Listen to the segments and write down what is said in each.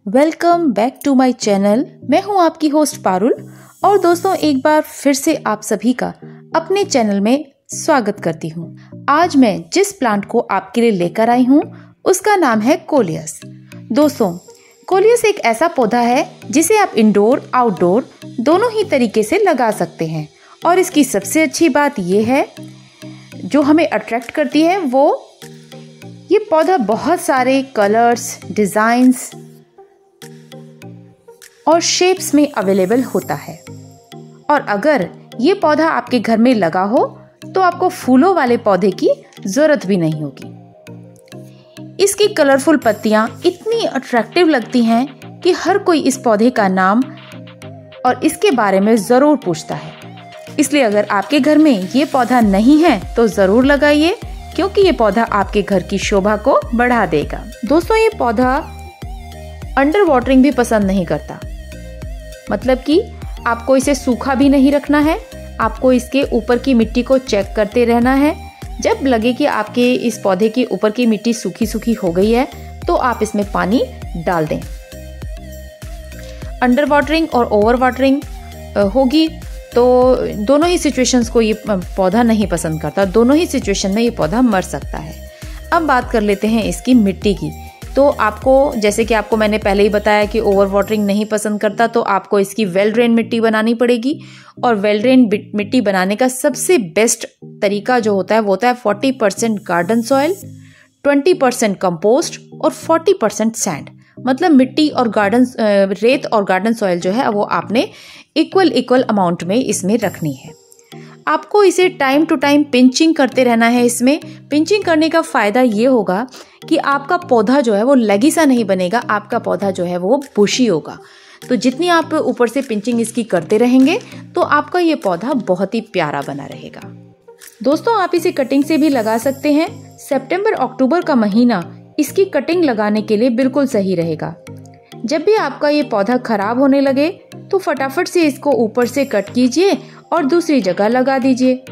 Welcome back to my channel. मैं हूं आपकी होस्ट पारुल और दोस्तों एक बार फिर से आप सभी का अपने चैनल में स्वागत करती हूं। आज मैं जिस प्लांट को आपके लिए लेकर आई हूं उसका नाम है कोलियस। दोस्तों कोलियस एक ऐसा पौधा है जिसे आप इंडोर आउटडोर दोनों ही तरीके से लगा सकते हैं और इसकी सबसे अच्छी बात यह है जो हमें अट्रैक्ट करती है वो ये पौधा बहुत सारे कलर्स, डिजाइन्स और शेप्स में अवेलेबल होता है। और अगर ये पौधा आपके घर में लगा हो तो आपको फूलों वाले पौधे की जरूरत भी नहीं होगी। इसकी कलरफुल पत्तियां इतनी अट्रैक्टिव लगती हैं कि हर कोई इस पौधे का नाम और इसके बारे में जरूर पूछता है। इसलिए अगर आपके घर में ये पौधा नहीं है तो जरूर लगाइए, क्योंकि ये पौधा आपके घर की शोभा को बढ़ा देगा। दोस्तों ये पौधा अंडर वाटरिंग भी पसंद नहीं करता, मतलब कि आपको इसे सूखा भी नहीं रखना है। आपको इसके ऊपर की मिट्टी को चेक करते रहना है। जब लगे कि आपके इस पौधे के ऊपर की मिट्टी सूखी सूखी हो गई है तो आप इसमें पानी डाल दें। अंडर वाटरिंग और ओवर वाटरिंग होगी तो दोनों ही सिचुएशंस को ये पौधा नहीं पसंद करता। दोनों ही सिचुएशन में ये पौधा मर सकता है। अब बात कर लेते हैं इसकी मिट्टी की। तो आपको, जैसे कि आपको मैंने पहले ही बताया कि ओवर वाटरिंग नहीं पसंद करता, तो आपको इसकी वेल ड्रेन मिट्टी बनानी पड़ेगी। और वेल ड्रेन मिट्टी बनाने का सबसे बेस्ट तरीका जो होता है वो होता है 40% गार्डन सॉइल, 20% कंपोस्ट और 40% सैंड। मतलब मिट्टी और रेत और गार्डन सॉइल जो है वो आपने इक्वल अमाउंट में इसमें रखनी है। आपको इसे टाइम टू टाइम पिंचिंग करते रहना है। इसमें पिंचिंग करने का फायदा ये होगा कि आपका पौधा जो है वो लगी सा नहीं बनेगा, आपका पौधा जो है वो बुशी होगा। तो जितनी आप ऊपर से पिंचिंग इसकी करते रहेंगे तो आपका ये पौधा बहुत ही प्यारा बना रहेगा। दोस्तों आप इसे कटिंग से भी लगा सकते हैं। सितंबर अक्टूबर का महीना इसकी कटिंग लगाने के लिए बिल्कुल सही रहेगा। जब भी आपका ये पौधा खराब होने लगे तो फटाफट से इसको ऊपर से कट कीजिए और दूसरी जगह लगा दीजिए।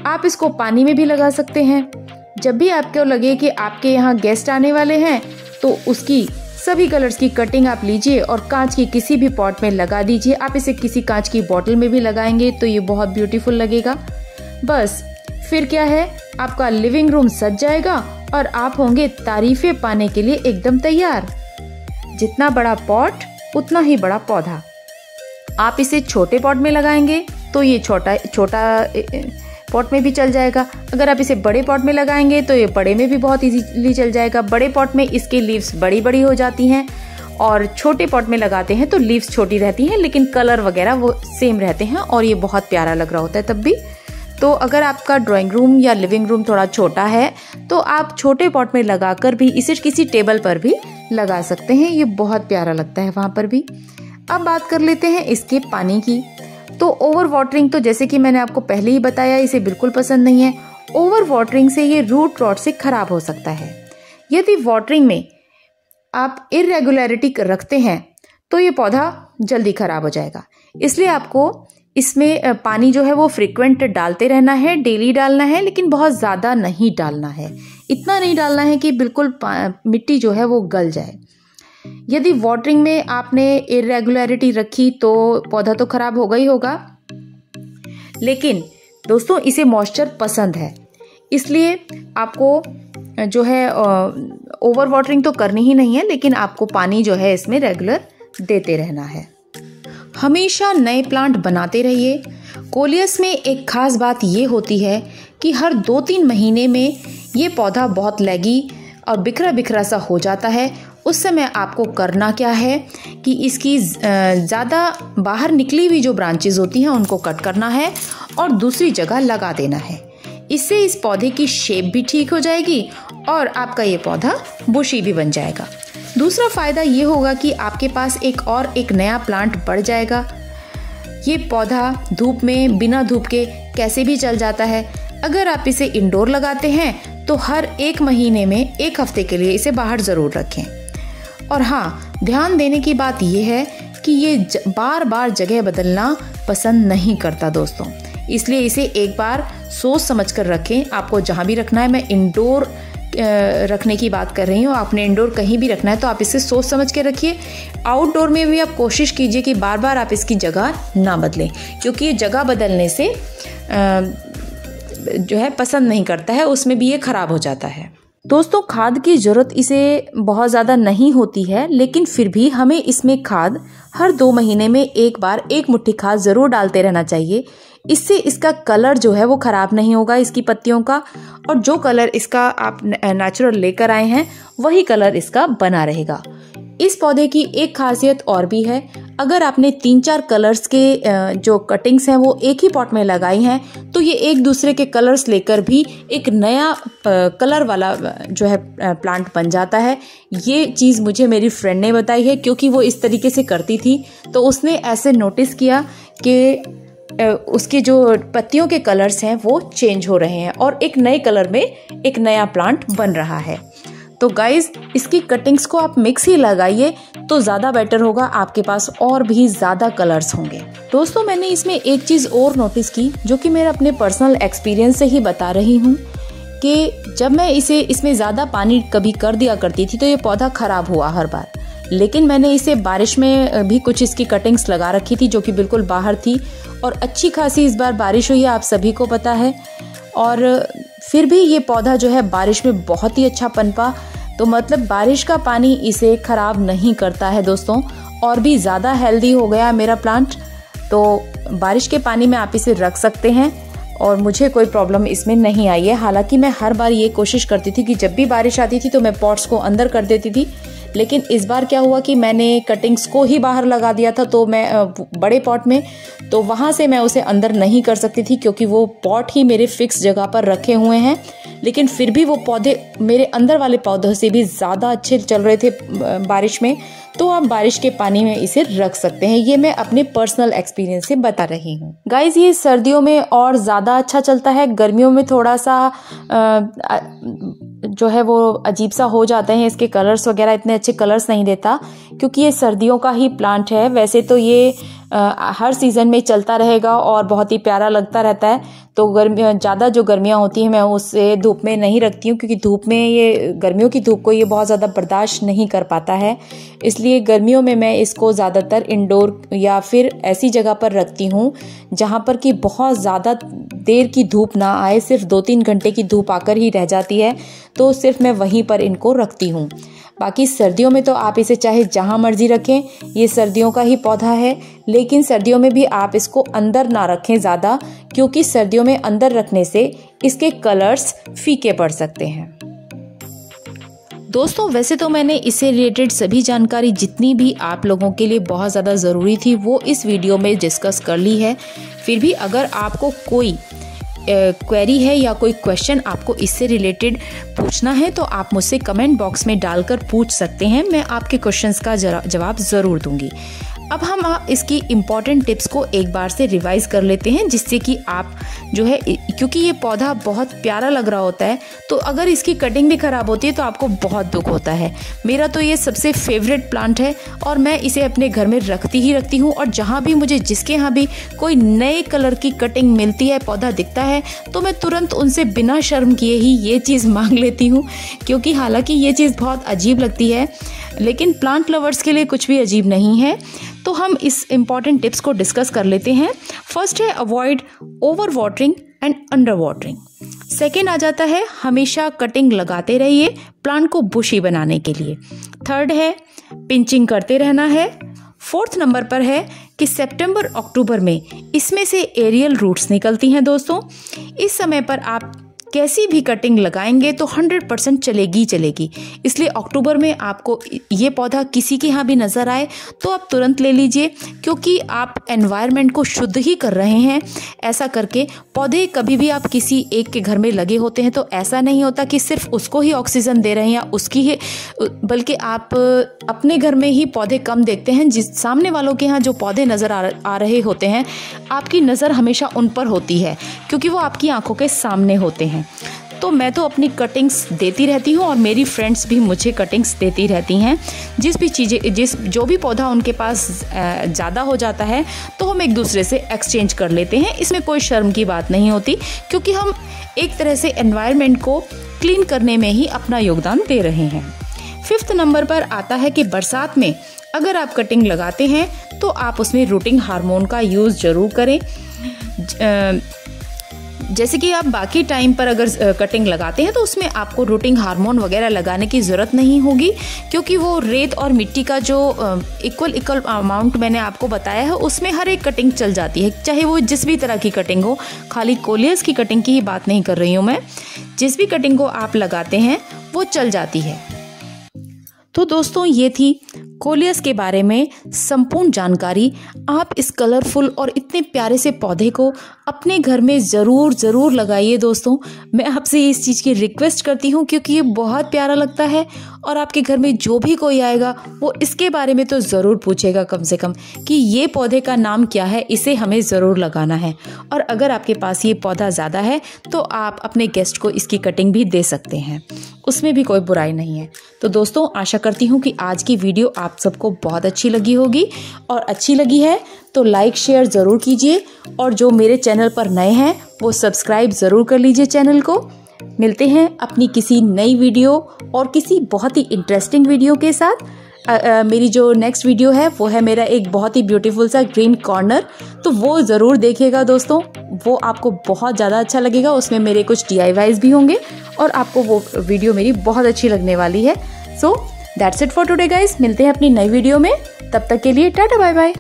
आप इसको पानी में भी लगा सकते हैं। जब भी आपको लगे कि आपके यहाँ गेस्ट आने वाले हैं तो उसकी सभी कलर्स की कटिंग आप लीजिए और कांच की किसी भी पॉट में लगा दीजिए। आप इसे किसी कांच की बोतल में भी लगाएंगे तो ये बहुत ब्यूटीफुल लगेगा। बस फिर क्या है, आपका लिविंग रूम सज जाएगा और आप होंगे तारीफें पाने के लिए एकदम तैयार। जितना बड़ा पॉट उतना ही बड़ा पौधा। आप इसे छोटे पॉट में लगाएंगे तो ये छोटा पॉट में भी चल जाएगा। अगर आप इसे बड़े पॉट में लगाएंगे तो ये बड़े में भी बहुत इजीली चल जाएगा। बड़े पॉट में इसके लीव्स बड़ी बड़ी हो जाती हैं और छोटे पॉट में लगाते हैं तो लीव्स छोटी रहती हैं लेकिन कलर वगैरह वो सेम रहते हैं और ये बहुत प्यारा लग रहा होता है तब भी। तो अगर आपका ड्राइंग रूम या लिविंग रूम थोड़ा छोटा है तो आप छोटे पॉट में लगाकर भी इसे किसी टेबल पर भी लगा सकते हैं। ये बहुत प्यारा लगता है वहाँ पर भी। अब बात कर लेते हैं इसके पानी की। तो ओवर वाटरिंग तो जैसे कि मैंने आपको पहले ही बताया इसे बिल्कुल पसंद नहीं है। ओवर वाटरिंग से ये रूट रॉट से खराब हो सकता है। यदि वाटरिंग में आप इरेगुलरिटी रखते हैं तो ये पौधा जल्दी खराब हो जाएगा। इसलिए आपको इसमें पानी जो है वो फ्रीक्वेंट डालते रहना है, डेली डालना है, लेकिन बहुत ज़्यादा नहीं डालना है। इतना नहीं डालना है कि बिल्कुल मिट्टी जो है वो गल जाए। यदि वाटरिंग में आपने इरेगुलरिटी रखी तो पौधा तो खराब होगा ही होगा। लेकिन दोस्तों इसे मॉइस्चर पसंद है, इसलिए आपको जो है ओवर वाटरिंग तो करनी ही नहीं है, लेकिन आपको पानी जो है इसमें रेगुलर देते रहना है। हमेशा नए प्लांट बनाते रहिए। कोलियस में एक खास बात ये होती है कि हर 2-3 महीने में ये पौधा बहुत लैगी और बिखरा बिखरा सा हो जाता है। उस समय आपको करना क्या है कि इसकी ज़्यादा बाहर निकली हुई जो ब्रांचेस होती हैं उनको कट करना है और दूसरी जगह लगा देना है। इससे इस पौधे की शेप भी ठीक हो जाएगी और आपका ये पौधा बुशी भी बन जाएगा। दूसरा फ़ायदा ये होगा कि आपके पास एक नया प्लांट बढ़ जाएगा। ये पौधा धूप में बिना धूप के कैसे भी चल जाता है। अगर आप इसे इंडोर लगाते हैं तो हर 1 महीने में 1 हफ्ते के लिए इसे बाहर ज़रूर रखें। और हाँ, ध्यान देने की बात यह है कि ये बार बार जगह बदलना पसंद नहीं करता दोस्तों। इसलिए इसे एक बार सोच समझ कर रखें। आपको जहाँ भी रखना है, मैं इंडोर रखने की बात कर रही हूँ, आपने इंडोर कहीं भी रखना है तो आप इसे सोच समझ के रखिए। आउटडोर में भी आप कोशिश कीजिए कि बार बार आप इसकी जगह ना बदलें, क्योंकि ये जगह बदलने से जो है पसंद नहीं करता है, उसमें भी ये खराब हो जाता है। दोस्तों, खाद की ज़रूरत इसे बहुत ज़्यादा नहीं होती है, लेकिन फिर भी हमें इसमें खाद हर 2 महीने में एक बार 1 मुट्ठी खाद ज़रूर डालते रहना चाहिए। इससे इसका कलर जो है वो ख़राब नहीं होगा इसकी पत्तियों का, और जो कलर इसका आप नेचुरल लेकर आए हैं वही कलर इसका बना रहेगा। इस पौधे की एक खासियत और भी है, अगर आपने 3-4 कलर्स के जो कटिंग्स हैं वो एक ही पॉट में लगाई हैं तो ये एक दूसरे के कलर्स लेकर भी एक नया कलर वाला जो है प्लांट बन जाता है। ये चीज़ मुझे मेरी फ्रेंड ने बताई है, क्योंकि वो इस तरीके से करती थी, तो उसने ऐसे नोटिस किया कि उसकी जो पत्तियों के कलर्स हैं वो चेंज हो रहे हैं और एक नए कलर में एक नया प्लांट बन रहा है। तो गाइज, इसकी कटिंग्स को आप मिक्स ही लगाइए तो ज़्यादा बेटर होगा, आपके पास और भी ज़्यादा कलर्स होंगे। दोस्तों, मैंने इसमें एक चीज़ और नोटिस की, जो कि मेरा अपने पर्सनल एक्सपीरियंस से ही बता रही हूँ, कि जब मैं इसमें ज़्यादा पानी कभी कर दिया करती थी तो ये पौधा ख़राब हुआ हर बार। लेकिन मैंने इसे बारिश में भी कुछ इसकी कटिंग्स लगा रखी थी जो कि बिल्कुल बाहर थी, और अच्छी खासी इस बार बारिश हुई है, आप सभी को पता है, और फिर भी ये पौधा जो है बारिश में बहुत ही अच्छा पनपा। तो मतलब बारिश का पानी इसे ख़राब नहीं करता है दोस्तों, और भी ज़्यादा हेल्दी हो गया मेरा प्लांट। तो बारिश के पानी में आप इसे रख सकते हैं और मुझे कोई प्रॉब्लम इसमें नहीं आई है। हालांकि मैं हर बार ये कोशिश करती थी कि जब भी बारिश आती थी तो मैं पॉट्स को अंदर कर देती थी, लेकिन इस बार क्या हुआ कि मैंने कटिंग्स को ही बाहर लगा दिया था, तो मैं बड़े पॉट में, तो वहाँ से मैं उसे अंदर नहीं कर सकती थी क्योंकि वो पॉट ही मेरे फिक्स जगह पर रखे हुए हैं। लेकिन फिर भी वो पौधे मेरे अंदर वाले पौधों से भी ज़्यादा अच्छे चल रहे थे बारिश में, तो आप बारिश के पानी में इसे रख सकते हैं। ये मैं अपने पर्सनल एक्सपीरियंस से बता रही हूँ। गाइज, ये सर्दियों में और ज़्यादा अच्छा चलता है, गर्मियों में थोड़ा सा जो है वो अजीब सा हो जाते हैं, इसके कलर्स वगैरह इतने अच्छे कलर्स नहीं देता, क्योंकि ये सर्दियों का ही प्लांट है। वैसे तो ये हर सीज़न में चलता रहेगा और बहुत ही प्यारा लगता रहता है। तो ज़्यादा जो गर्मियाँ होती हैं मैं उसे धूप में नहीं रखती हूँ, क्योंकि धूप में ये गर्मियों की धूप को ये बहुत ज़्यादा बर्दाश्त नहीं कर पाता है। इसलिए गर्मियों में मैं इसको ज़्यादातर इंडोर या फिर ऐसी जगह पर रखती हूँ जहाँ पर कि बहुत ज़्यादा देर की धूप ना आए, सिर्फ 2-3 घंटे की धूप आकर ही रह जाती है, तो सिर्फ मैं वहीं पर इनको रखती हूँ। बाकी सर्दियों में तो आप इसे चाहे जहाँ मर्जी रखें, ये सर्दियों का ही पौधा है, लेकिन सर्दियों में भी आप इसको अंदर ना रखें ज़्यादा, क्योंकि सर्दियों में अंदर रखने से इसके कलर्स फीके पड़ सकते हैं। दोस्तों, वैसे तो मैंने इससे रिलेटेड सभी जानकारी जितनी भी आप लोगों के लिए बहुत ज़्यादा ज़रूरी थी वो इस वीडियो में डिस्कस कर ली है। फिर भी अगर आपको कोई क्वेरी है या कोई क्वेश्चन आपको इससे रिलेटेड पूछना है तो आप मुझसे कमेंट बॉक्स में डालकर पूछ सकते हैं, मैं आपके क्वेश्चंस का जवाब ज़रूर दूंगी। अब हम इसकी इम्पॉर्टेंट टिप्स को एक बार से रिवाइज कर लेते हैं, जिससे कि आप जो है, क्योंकि ये पौधा बहुत प्यारा लग रहा होता है, तो अगर इसकी कटिंग भी ख़राब होती है तो आपको बहुत दुख होता है। मेरा तो ये सबसे फेवरेट प्लांट है और मैं इसे अपने घर में रखती ही रखती हूँ, और जहाँ भी मुझे जिसके यहाँ भी कोई नए कलर की कटिंग मिलती है, पौधा दिखता है, तो मैं तुरंत उनसे बिना शर्म किए ही ये चीज़ मांग लेती हूँ। क्योंकि हालांकि ये चीज़ बहुत अजीब लगती है, लेकिन प्लांट लवर्स के लिए कुछ भी अजीब नहीं है। तो हम इस इम्पॉर्टेंट टिप्स को डिस्कस कर लेते हैं। फर्स्ट है avoid over watering and under watering. Second आ जाता है हमेशा कटिंग लगाते रहिए प्लांट को बुशी बनाने के लिए। थर्ड है पिंचिंग करते रहना है। फोर्थ नंबर पर है कि सितंबर अक्टूबर में इसमें से एरियल रूट्स निकलती हैं दोस्तों। इस समय पर आप कैसी भी कटिंग लगाएंगे तो 100% चलेगी। इसलिए अक्टूबर में आपको ये पौधा किसी के यहाँ भी नज़र आए तो आप तुरंत ले लीजिए, क्योंकि आप एनवायरनमेंट को शुद्ध ही कर रहे हैं। ऐसा करके पौधे कभी भी आप किसी एक के घर में लगे होते हैं तो ऐसा नहीं होता कि सिर्फ उसको ही ऑक्सीजन दे रहे हैं या उसकी ही, बल्कि आप अपने घर में ही पौधे कम देखते हैं। जिस सामने वालों के यहाँ जो पौधे नज़र आ रहे होते हैं, आपकी नज़र हमेशा उन पर होती है, क्योंकि वो आपकी आंखों के सामने होते हैं। तो मैं तो अपनी कटिंग्स देती रहती हूँ और मेरी फ्रेंड्स भी मुझे कटिंग्स देती रहती हैं। जो भी पौधा उनके पास ज़्यादा हो जाता है तो हम एक दूसरे से एक्सचेंज कर लेते हैं। इसमें कोई शर्म की बात नहीं होती, क्योंकि हम एक तरह से एनवायरनमेंट को क्लीन करने में ही अपना योगदान दे रहे हैं। 5th नंबर पर आता है कि बरसात में अगर आप कटिंग लगाते हैं तो आप उसमें रूटिंग हार्मोन का यूज़ ज़रूर करें। जैसे कि आप बाकी टाइम पर अगर कटिंग लगाते हैं तो उसमें आपको रूटिंग हार्मोन वगैरह लगाने की ज़रूरत नहीं होगी, क्योंकि वो रेत और मिट्टी का जो इक्वल अमाउंट मैंने आपको बताया है उसमें हर एक कटिंग चल जाती है, चाहे वो जिस भी तरह की कटिंग हो। खाली कोलियस की कटिंग की ही बात नहीं कर रही हूँ मैं, जिस भी कटिंग को आप लगाते हैं वो चल जाती है। तो दोस्तों, ये थी कोलियस के बारे में संपूर्ण जानकारी। आप इस कलरफुल और इतने प्यारे से पौधे को अपने घर में ज़रूर लगाइए दोस्तों। मैं आपसे इस चीज़ की रिक्वेस्ट करती हूँ, क्योंकि ये बहुत प्यारा लगता है और आपके घर में जो भी कोई आएगा वो इसके बारे में तो ज़रूर पूछेगा कम से कम कि ये पौधे का नाम क्या है, इसे हमें ज़रूर लगाना है। और अगर आपके पास ये पौधा ज़्यादा है तो आप अपने गेस्ट को इसकी कटिंग भी दे सकते हैं, उसमें भी कोई बुराई नहीं है। तो दोस्तों, आशा करती हूँ कि आज की वीडियो आप सबको बहुत अच्छी लगी होगी, और अच्छी लगी है तो लाइक शेयर ज़रूर कीजिए, और जो मेरे चैनल पर नए हैं वो सब्सक्राइब ज़रूर कर लीजिए चैनल को। मिलते हैं अपनी किसी नई वीडियो और किसी बहुत ही इंटरेस्टिंग वीडियो के साथ। मेरी जो नेक्स्ट वीडियो है वो है मेरा एक बहुत ही ब्यूटीफुल सा ग्रीन कॉर्नर, तो वो ज़रूर देखिएगा दोस्तों, वो आपको बहुत ज़्यादा अच्छा लगेगा। उसमें मेरे कुछ DIYs भी होंगे और आपको वो वीडियो मेरी बहुत अच्छी लगने वाली है। So that's it for today guys. मिलते हैं अपनी नई वीडियो में, तब तक के लिए टाटा बाय बाय।